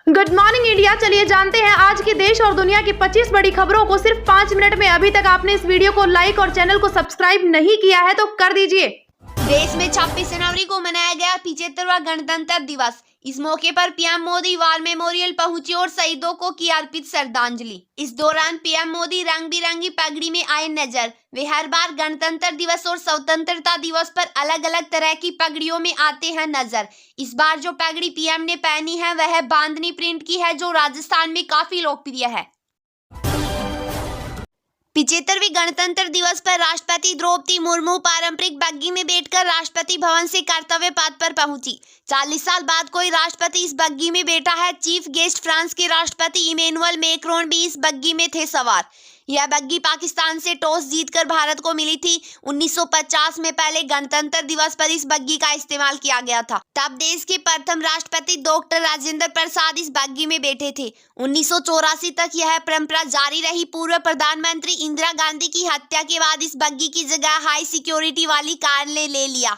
Good morning India. चलिए जानते हैं आज की देश और दुनिया की 25 बड़ी खबरों को सिर्फ 5 मिनट में। अभी तक आपने इस वीडियो को लाइक और चैनल को सब्सक्राइब नहीं किया है तो कर दीजिए। देश में 26 जनवरी को मनाया गया 75वां गणतंत्र दिवस। इस मौके पर पीएम मोदी वार मेमोरियल पहुंचे और शहीदों को की अर्पित श्रद्धांजलि। इस दौरान पीएम मोदी रंग बिरंगी पगड़ी में आए नजर। वे हर बार गणतंत्र दिवस और स्वतंत्रता दिवस पर अलग अलग तरह की पगड़ियों में आते हैं नजर। इस बार जो पगड़ी पीएम ने पहनी है वह बांधनी प्रिंट की है, जो राजस्थान में काफी लोकप्रिय है। 75वें गणतंत्र दिवस पर राष्ट्रपति द्रौपदी मुर्मू पारंपरिक बग्गी में बैठकर राष्ट्रपति भवन से कर्तव्य पथ पर पहुंची। 40 साल बाद कोई राष्ट्रपति इस बग्गी में बैठा है। चीफ गेस्ट फ्रांस के राष्ट्रपति इमैनुअल मैक्रोन भी इस बग्गी में थे सवार। यह बग्गी पाकिस्तान से टॉस जीतकर भारत को मिली थी। 1950 में पहले गणतंत्र दिवस पर इस बग्गी का इस्तेमाल किया गया था। तब देश के प्रथम राष्ट्रपति डॉक्टर राजेंद्र प्रसाद इस बग्गी में बैठे थे। 1984 तक यह परंपरा जारी रही। पूर्व प्रधानमंत्री इंदिरा गांधी की हत्या के बाद इस बग्गी की जगह हाई सिक्योरिटी वाली कार ने ले लिया।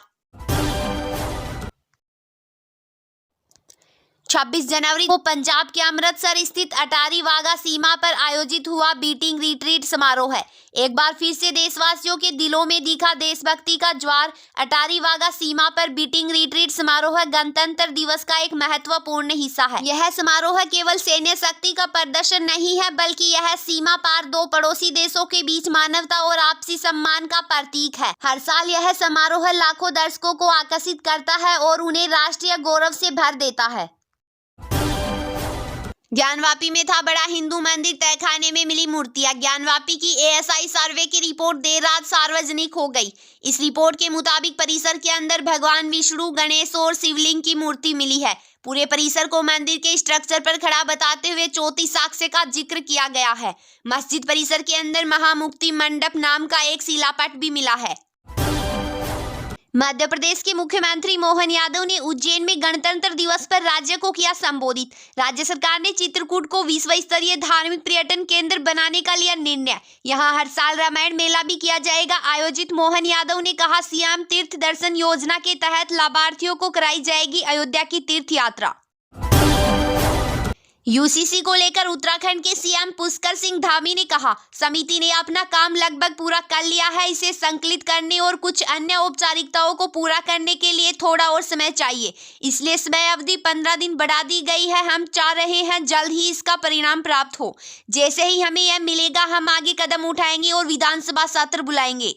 26 जनवरी को पंजाब के अमृतसर स्थित अटारी वाघा सीमा पर आयोजित हुआ बीटिंग रिट्रीट समारोह है। एक बार फिर से देशवासियों के दिलों में दिखा देशभक्ति का ज्वार। अटारी वाघा सीमा पर बीटिंग रिट्रीट समारोह गणतंत्र दिवस का एक महत्वपूर्ण हिस्सा है। यह समारोह केवल सैन्य शक्ति का प्रदर्शन नहीं है, बल्कि यह सीमा पार दो पड़ोसी देशों के बीच मानवता और आपसी सम्मान का प्रतीक है। हर साल यह समारोह लाखों दर्शकों को आकर्षित करता है और उन्हें राष्ट्रीय गौरव से भर देता है। ज्ञानवापी में था बड़ा हिंदू मंदिर, तहखाने में मिली मूर्तियां। ज्ञानवापी की एएसआई सर्वे की रिपोर्ट देर रात सार्वजनिक हो गई। इस रिपोर्ट के मुताबिक परिसर के अंदर भगवान विष्णु, गणेश और शिवलिंग की मूर्ति मिली है। पूरे परिसर को मंदिर के स्ट्रक्चर पर खड़ा बताते हुए 34 साक्ष्य का जिक्र किया गया है। मस्जिद परिसर के अंदर महामुक्ति मंडप नाम का एक शिलापट भी मिला है। मध्य प्रदेश के मुख्यमंत्री मोहन यादव ने उज्जैन में गणतंत्र दिवस पर राज्य को किया संबोधित। राज्य सरकार ने चित्रकूट को विश्व स्तरीय धार्मिक पर्यटन केंद्र बनाने का लिया निर्णय। यहां हर साल रामायण मेला भी किया जाएगा आयोजित। मोहन यादव ने कहा, सीएम तीर्थ दर्शन योजना के तहत लाभार्थियों को कराई जाएगी अयोध्या की तीर्थ यात्रा। यूसीसी को लेकर उत्तराखंड के सीएम पुष्कर सिंह धामी ने कहा, समिति ने अपना काम लगभग पूरा कर लिया है। इसे संकलित करने और कुछ अन्य औपचारिकताओं को पूरा करने के लिए थोड़ा और समय चाहिए, इसलिए समय अवधि 15 दिन बढ़ा दी गई है। हम चाह रहे हैं जल्द ही इसका परिणाम प्राप्त हो। जैसे ही हमें यह मिलेगा हम आगे कदम उठाएंगे और विधानसभा सत्र बुलाएंगे।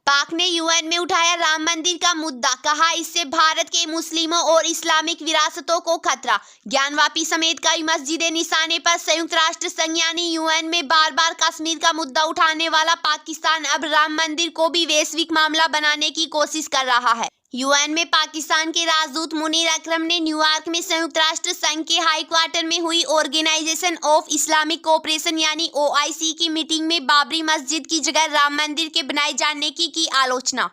पाक ने यूएन में उठाया राम मंदिर का मुद्दा, कहा इससे भारत के मुस्लिमों और इस्लामिक विरासतों को खतरा। ज्ञानवापी समेत कई मस्जिदें निशाने पर। संयुक्त राष्ट्र संघ यानी यूएन में बार बार कश्मीर का मुद्दा उठाने वाला पाकिस्तान अब राम मंदिर को भी वैश्विक मामला बनाने की कोशिश कर रहा है। यूएन में पाकिस्तान के राजदूत मुनीर अकरम ने न्यूयॉर्क में संयुक्त राष्ट्र संघ के हाई क्वार्टर में हुई ऑर्गेनाइजेशन ऑफ इस्लामिक कोऑपरेशन यानी ओआईसी की मीटिंग में बाबरी मस्जिद की जगह राम मंदिर के बनाए जाने की आलोचना।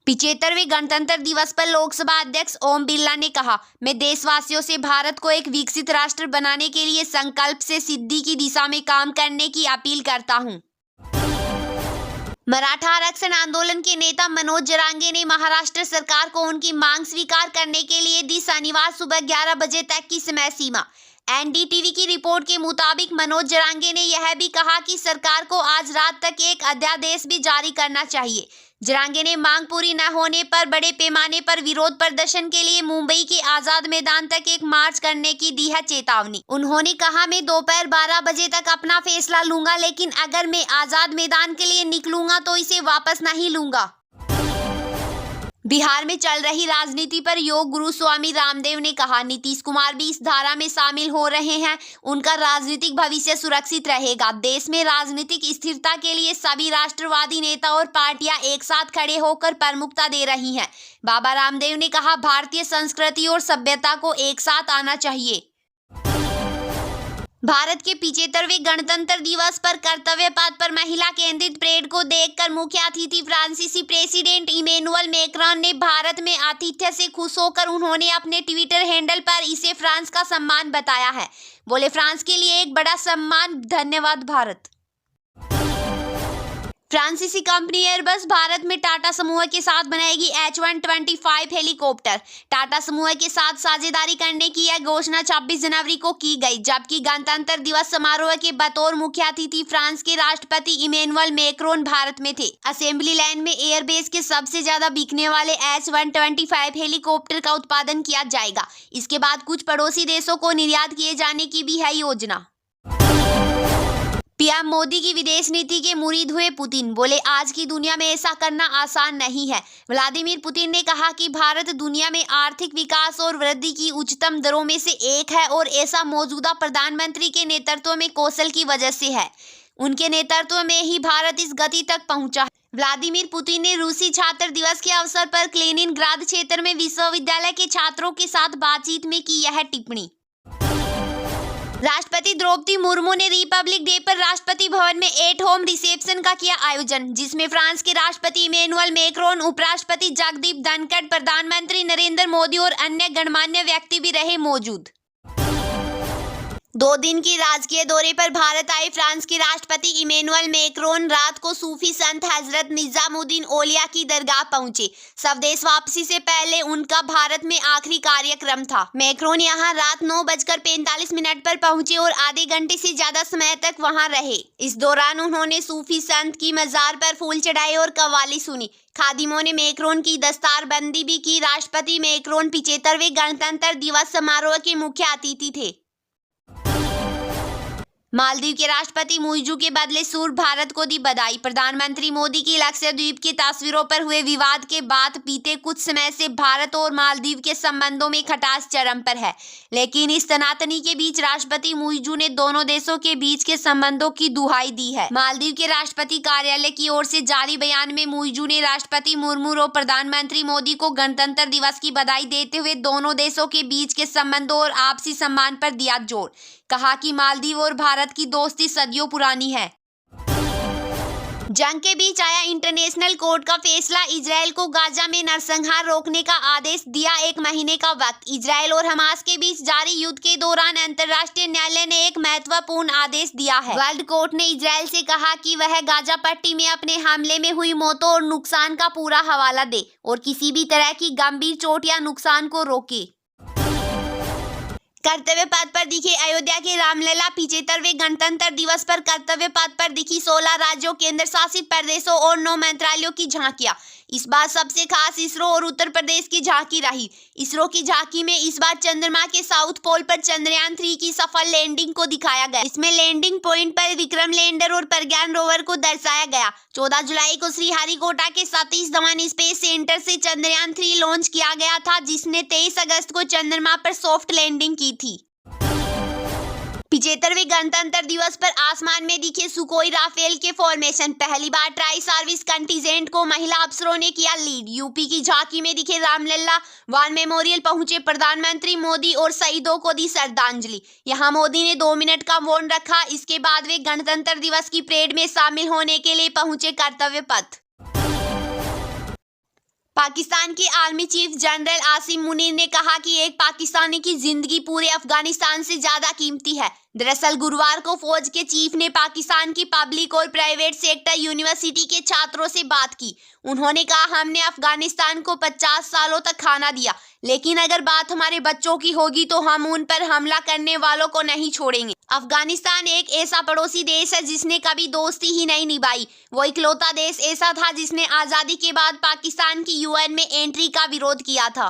75वें गणतंत्र दिवस पर लोकसभा अध्यक्ष ओम बिरला ने कहा, मैं देशवासियों से भारत को एक विकसित राष्ट्र बनाने के लिए संकल्प से सिद्धि की दिशा में काम करने की अपील करता हूं। मराठा आरक्षण आंदोलन के नेता मनोज जरांगे ने महाराष्ट्र सरकार को उनकी मांग स्वीकार करने के लिए दी शनिवार सुबह 11 बजे तक की समय सीमा। एनडीटीवी की रिपोर्ट के मुताबिक मनोज जरांगे ने यह भी कहा कि सरकार को आज रात तक एक अध्यादेश भी जारी करना चाहिए। जरांगे ने मांग पूरी न होने पर बड़े पैमाने पर विरोध प्रदर्शन के लिए मुंबई के आजाद मैदान तक एक मार्च करने की दी है चेतावनी। उन्होंने कहा, मैं दोपहर 12 बजे तक अपना फैसला लूंगा, लेकिन अगर मैं आजाद मैदान के लिए निकलूंगा तो इसे वापस नहीं लूंगा। बिहार में चल रही राजनीति पर योग गुरु स्वामी रामदेव ने कहा, नीतीश कुमार भी इस धारा में शामिल हो रहे हैं। उनका राजनीतिक भविष्य सुरक्षित रहेगा। देश में राजनीतिक स्थिरता के लिए सभी राष्ट्रवादी नेता और पार्टियां एक साथ खड़े होकर प्रमुखता दे रही हैं। बाबा रामदेव ने कहा, भारतीय संस्कृति और सभ्यता को एक साथ आना चाहिए। भारत के 75वें गणतंत्र दिवस पर कर्तव्य पथ पर महिला केंद्रित परेड को देखकर मुख्य अतिथि फ्रांसीसी प्रेसिडेंट इमैनुअल मैक्रोन ने भारत में आतिथ्य से खुश होकर उन्होंने अपने ट्विटर हैंडल पर इसे फ्रांस का सम्मान बताया है। बोले, फ्रांस के लिए एक बड़ा सम्मान, धन्यवाद भारत। फ्रांसीसी कंपनी एयरबस भारत में टाटा समूह के साथ बनाएगी H125 हेलीकॉप्टर। टाटा समूह के साथ साझेदारी करने की यह घोषणा 26 जनवरी को की गई, जबकि गणतंत्र दिवस समारोह के बतौर मुख्य अतिथि फ्रांस के राष्ट्रपति इमैनुअल मैक्रोन भारत में थे। असेंबली लाइन में एयरबेस के सबसे ज्यादा बिकने वाले H125 हेलीकॉप्टर का उत्पादन किया जाएगा। इसके बाद कुछ पड़ोसी देशों को निर्यात किए जाने की भी है योजना। पीएम मोदी की विदेश नीति के मुरीद हुए पुतिन, बोले आज की दुनिया में ऐसा करना आसान नहीं है। व्लादिमीर पुतिन ने कहा कि भारत दुनिया में आर्थिक विकास और वृद्धि की उच्चतम दरों में से एक है और ऐसा मौजूदा प्रधानमंत्री के नेतृत्व में कौशल की वजह से है। उनके नेतृत्व में ही भारत इस गति तक पहुंचा। व्लादिमीर पुतिन ने रूसी छात्र दिवस के अवसर पर कैलिनिनग्राद क्षेत्र में विश्वविद्यालय के छात्रों के साथ बातचीत में की यह टिप्पणी। राष्ट्रपति द्रौपदी मुर्मू ने रिपब्लिक डे पर राष्ट्रपति भवन में एट होम रिसेप्शन का किया आयोजन, जिसमें फ्रांस के राष्ट्रपति इमैनुअल मैक्रोन, उपराष्ट्रपति जगदीप धनखड़, प्रधानमंत्री नरेंद्र मोदी और अन्य गणमान्य व्यक्ति भी रहे मौजूद। 2 दिन की राजकीय दौरे पर भारत आए फ्रांस के राष्ट्रपति इमैनुअल मैक्रोन रात को सूफी संत हजरत निजामुद्दीन औलिया की दरगाह पहुंचे। स्वदेश वापसी से पहले उनका भारत में आखिरी कार्यक्रम था। मैक्रोन यहां रात 9:45 पर पहुंचे और आधे घंटे से ज्यादा समय तक वहां रहे। इस दौरान उन्होंने सूफी संत की मजार पर फूल चढ़ाए और कव्वाली सुनी। खादिमों ने मैक्रोन की दस्तारबंदी भी की। राष्ट्रपति मैक्रोन 75वें गणतंत्र दिवस समारोह के मुख्य अतिथि थे। मालदीव के राष्ट्रपति मुइजू के बदले सूर भारत को दी बधाई। प्रधानमंत्री मोदी की लक्षद्वीप की तस्वीरों पर हुए विवाद के बाद बीते कुछ समय से भारत और मालदीव के संबंधों में खटास चरम पर है, लेकिन इस तनातनी के बीच राष्ट्रपति मुइजू ने दोनों देशों के बीच के संबंधों की दुहाई दी है। मालदीव के राष्ट्रपति कार्यालय की ओर से जारी बयान में मुइजू ने राष्ट्रपति मुर्मू और प्रधानमंत्री मोदी को गणतंत्र दिवस की बधाई देते हुए दोनों देशों के बीच के संबंधों और आपसी सम्मान पर दिया जोर। कहा कि मालदीव और भारत की दोस्ती सदियों पुरानी है। जंग के बीच आया इंटरनेशनल कोर्ट का फैसला। इजराइल को गाजा में नरसंहार रोकने का आदेश दिया 1 महीने का वक्त। इजराइल और हमास के बीच जारी युद्ध के दौरान अंतर्राष्ट्रीय न्यायालय ने एक महत्वपूर्ण आदेश दिया है। वर्ल्ड कोर्ट ने इजराइल से कहा कि वह गाजा पट्टी में अपने हमले में हुई मौतों और नुकसान का पूरा हवाला दे और किसी भी तरह की गंभीर चोट या नुकसान को रोके। कर्तव्य पथ पर दिखे अयोध्या के रामलला। 75वें गणतंत्र दिवस पर कर्तव्य पथ पर दिखी 16 राज्यों, केंद्र शासित प्रदेशों और 9 मंत्रालयों की झांकियां। इस बार सबसे खास इसरो और उत्तर प्रदेश की झांकी रही। इसरो की झांकी में इस बार चंद्रमा के साउथ पोल पर चंद्रयान 3 की सफल लैंडिंग को दिखाया गया। इसमें लैंडिंग पॉइंट पर विक्रम लैंडर और प्रज्ञान रोवर को दर्शाया गया। 14 जुलाई को श्रीहरिकोटा के सतीश धवन स्पेस सेंटर से चंद्रयान 3 लॉन्च किया गया था, जिसने 23 अगस्त को चंद्रमा पर सॉफ्ट लैंडिंग की थी। 75वें गणतंत्र दिवस पर आसमान में दिखे सुखोई राफेल के फॉर्मेशन। पहली बार ट्राई सर्विस कंटिजेंट को महिला अफसरों ने किया लीड। यूपी की झांकी में दिखे रामलला वार मेमोरियल पहुंचे प्रधानमंत्री मोदी और शहीदों को दी श्रद्धांजलि। यहां मोदी ने 2 मिनट का मौन रखा। इसके बाद वे गणतंत्र दिवस की परेड में शामिल होने के लिए पहुंचे कर्तव्य पथ। पाकिस्तान के army chief general Asim Munir ने कहा कि एक पाकिस्तानी की जिंदगी पूरे अफगानिस्तान से ज्यादा कीमती है। दरअसल गुरुवार को फौज के चीफ ने पाकिस्तान की पब्लिक और प्राइवेट सेक्टर यूनिवर्सिटी के छात्रों से बात की। उन्होंने कहा, हमने अफगानिस्तान को 50 सालों तक खाना दिया, लेकिन अगर बात हमारे बच्चों की होगी तो हम उन पर हमला करने वालों को नहीं छोड़ेंगे। अफगानिस्तान एक ऐसा पड़ोसी देश है जिसने कभी दोस्ती ही नहीं निभाई। वो इकलौता देश ऐसा था जिसने आज़ादी के बाद पाकिस्तान की यूएन में एंट्री का विरोध किया था।